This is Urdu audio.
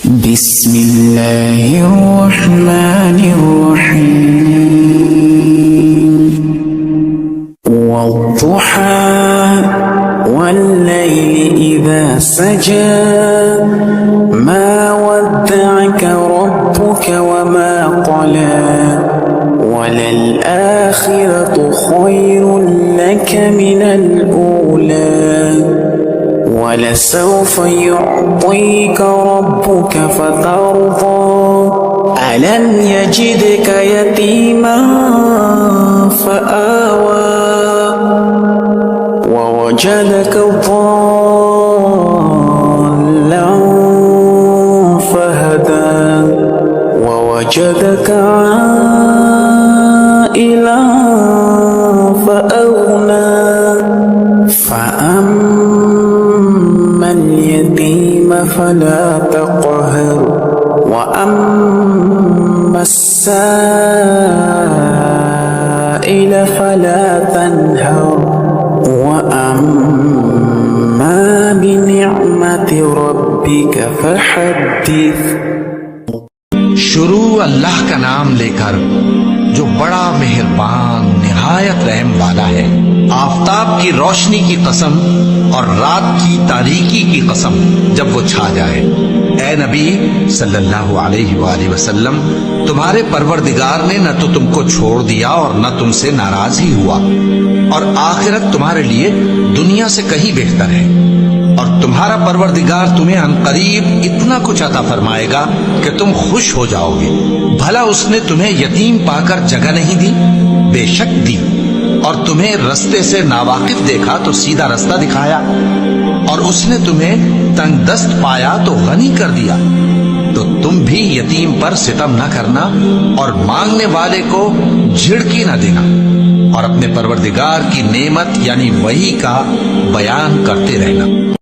بسم الله الرحمن الرحيم والضحى والليل إذا سجى ما ودعك ربك وما قلى وللآخرة خير لك من الأولى ولسوف يعطيك ربك فترضى ألم يجدك يتيما فآوى ووجدك ضالا فهدى ووجدك عائلا فأغنى فأما اليتيم فلا تقهر وأما السائل فلا تنهر وأما بنعمة ربك فحدث. شروع اللہ کا نام لے کر جو بڑا مہربان نہایت رحم والا ہے. آفتاب کی روشنی کی قسم اور رات کی تاریکی کی قسم جب وہ چھا جائے. اے نبی صلی اللہ علیہ وآلہ وسلم، تمہارے پروردگار نے نہ تو تم کو چھوڑ دیا اور نہ تم سے ناراض ہی ہوا، اور آخرت تمہارے لیے دنیا سے کہیں بہتر ہے، اور تمہارا پروردگار تمہیں عنقریب اتنا کچھ عطا فرمائے گا کہ تم خوش ہو جاؤ گے. بھلا اس نے تمہیں یتیم پا کر جگہ نہیں دی؟ بے شک دی. اور تمہیں رستے سے ناواقف دیکھا تو سیدھا رستہ دکھایا، اور اس نے تمہیں تنگ دست پایا تو غنی کر دیا. تو تم بھی یتیم پر ستم نہ کرنا اور مانگنے والے کو جھڑکی نہ دینا، اور اپنے پروردگار کی نعمت یعنی وحی کا بیان کرتے رہنا.